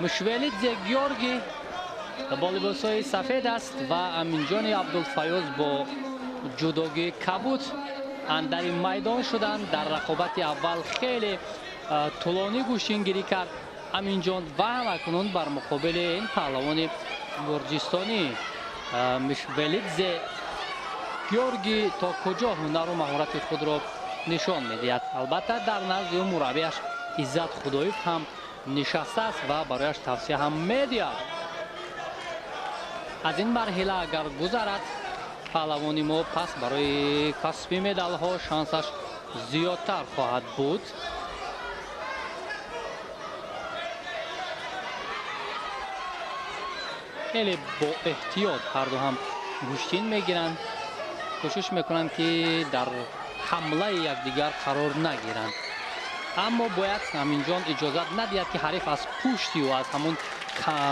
مشولidze گیورگی با لباسهای سفید است و امینجان عبدالفیاض با جودوگی کبوت در این میدان شدن. در رقابت اول خیلی طولانی گوشینگیری کرد امینجان و همکنون بر مقابل این پهلوان گرجستانی مشولidze گیورگی تا کجا هنر و مهارت خود را نشان میدهد. البته در نزد مربیش عزت خداییف هم نشسته است و برایش توصیه هم میدهد. از این مرحله اگر گذرد پهلوانی ما پس برای کسب مدال ها شانسش زیادتر خواهد بود. خیلی با احتیاط هر دو هم گوشتین میگیرند، کوشش میکنند که در حمله یکدیگر قرار نگیرند، اما باید امینجان اجازت ندهد که حریف از پشتی و از همون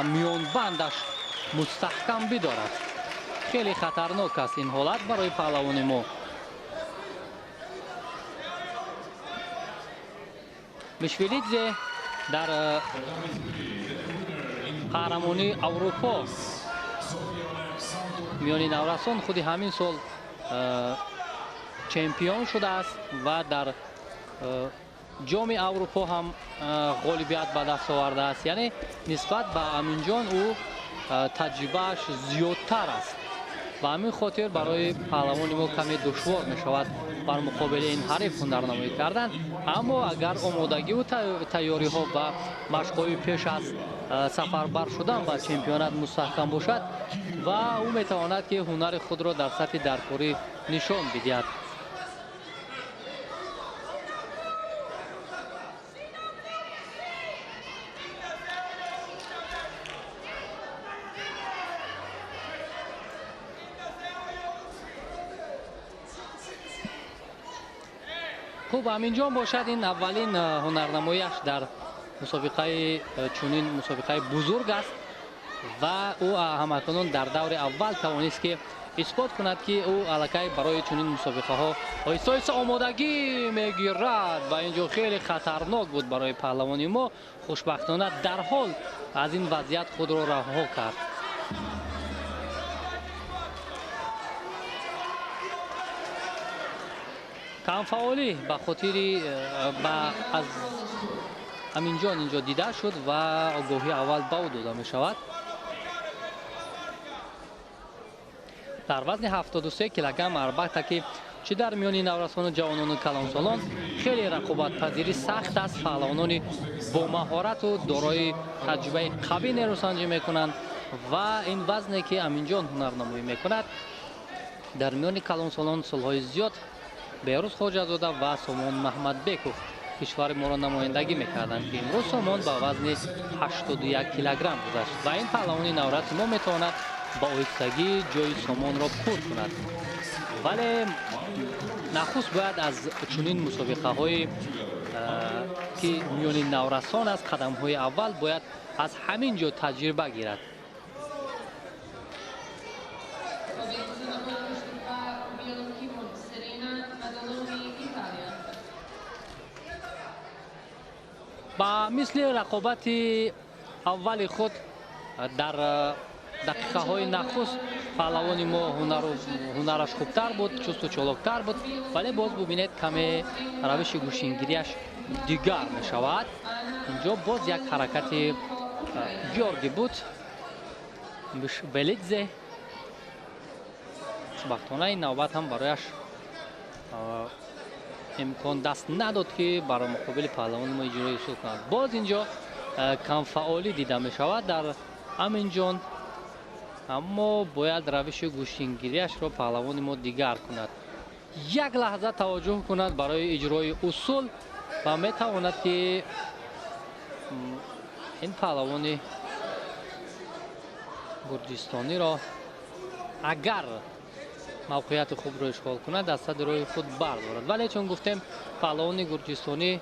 میان بندش مستحکم بدارد. خیلی خطرناک است این حالت برای پهلوان ما. مشولidze در قهرمانی اروپا میانی نورسان خود همین سال چمپیون شده است و در جام اروپا هم غالبیت به دست آورده است. یعنی نسبت به امینجان او تجربهش زیادتر است و همین خاطر برای پهلوان ما کمی دشوار می شود بر مقابل این حریف هنرنمایی کردن. اما اگر آمادگی و تیاری ها و مشق‌های پیش از سفربر شدن به چمپیونات مستحکم باشد و او می تواند که هنر خود را در سطح درکاری نشان بدهد. خوب امینجان باشد این اولین هنرنماییش در مسابقه چنین مسابقه بزرگ است و او همکنون در دور اول توانست که اثبات کند که او الکی برای چنین مسابقه ها آهسته آمادگی میگیرد و اینجا خیلی خطرناک بود برای پهلوانی ما. خوشبختانه در حال از این وضعیت خود را رها کرد. کمفعالی به خاطر از امینجان اینجا دیده شد و آگاهی اول به او داده می شود. در وزن 73 کیلوگرم البته که چه در میان نورسان و جوانان و کلانسالان خیلی رقابت پذیری سخت است. پهلوانان با مهارت و دارای تجربه قوی نیروسنجی میکنند و این وزنی که امینجان هنرنمایی میکند در میان کلانسالان سالهای زیاد بهروز خواجه‌زاده و سامان محمد بیکوف کشور ما را نمایندگی میکردند که امروز سامان با وزن 81 کیلوگرم گذشت و این پهلوانی نورس ما میتواند با آهستگی جای سامان را پر کند. ولی نخست باید از چنین مسابقه های که میان نورسان است قدم های اول باید از همین جا تجربه گیرد. با مثل رقابت اول خود در دقیقه های نخست پهلوان ما هنرش خوبتر بود، چست و چالاکتر بود، ولی باز ببینید کمی روش گوشینگیریش دیگر می شود. اینجا باز یک حرکت گیورگی بود. مشولidze خوشبختانه این نوبت هم برایش امکان دست نداد که برای مقابل پهلوان ما اجرای اصول کند. باز اینجا کمفعالی دیده می شود در امینجان، اما باید روش گوشینگیریش را پهلوان ما دیگر کند. یک لحظه توجه کند برای اجرای اصول و می تواند که این پهلوان گرجستانی را اگر موقعیت خوب را اشغال کند از صدر روی خود بردارد. ولی چون گفتیم پهلوان گرجستانی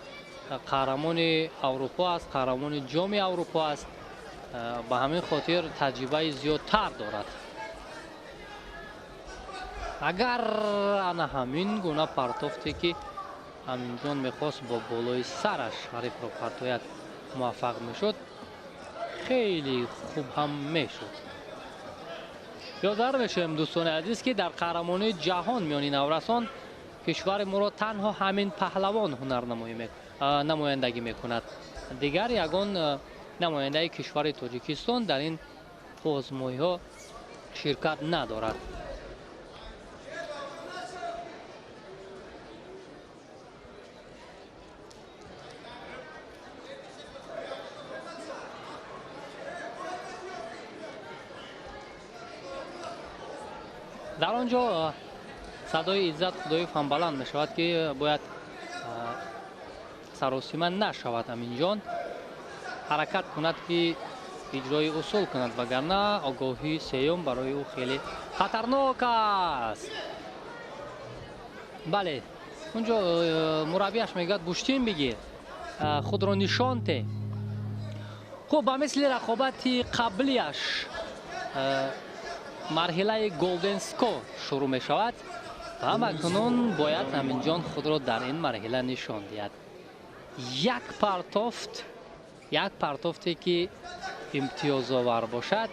قهرمان اروپا است، قهرمان جام اروپا است، به همین خاطر تجربه زیادتر دارد. اگر انا همین گونه پرتافتی که امینجان میخواست با بالای سرش حریف را پرتوید موفق میشد، خیلی خوب هم میشد. یادآور میشیم دوستان عزیز که در قهرمانی جهان میانی نورسان کشور ما را تنها همین پهلوان نمایندگی میکند. دیگر یگان نماینده کشور تاجیکستان در این آزمایش ها شرکت ندارد. در آنجا صدای عزت خدایف هم بلند می شود که باید سراسیمه نشود. امین حرکت کند که اجرای اصول کند، وگرنه آگاهی سیوم برای او خیلی خطرناک است. بله، اونجا مربیش میگه گوشتین بگیر، خود را نشان ده. خب به مثل رقابت قبلیش مرحله گلدن سکو شروع می شود و همکنون باید امین جان خود را در این مرحله نشان دهد. یک پرتافتی که امتیاز آور باشد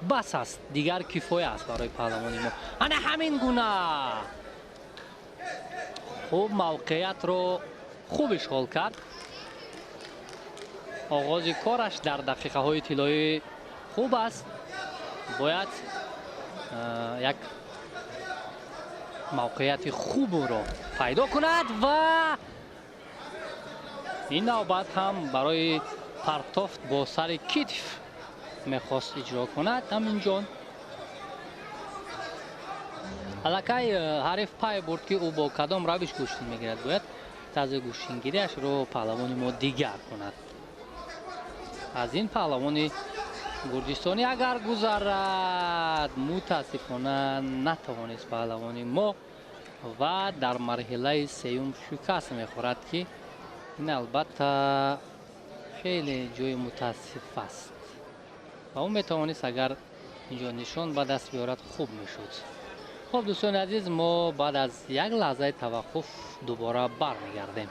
بس است، دیگر کفایه است برای پهلوانی ما. انا همین گونه خوب موقعیت رو خوب اشغال کرد. آغاز کارش در دقیقه های طلایی خوب است. باید یک موقعیت خوب رو پیدا کند و این نوبت هم برای پرتافت با سر کتف میخواست اجرا کند. امین جان الکی حریف پای برد که او با کدام روش گوشتین میگیرد. باید طرز گوشتینگیریش رو پهلوانی ما دیگر کند. از این پهلوانی گرجستانی اگر گذرد متاسفانه نتوانست پهلوانی ما و در مرحله سیوم شکست میخورد که این البته خیلی جای متاسف است و اون میتوانست اگر اینجا نشان به دست بیارد خوب میشد. خب دوستان عزیز، ما بعد از یک لحظه توقف دوباره برمیگردیم.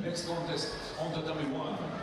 Next contest on tatami 1.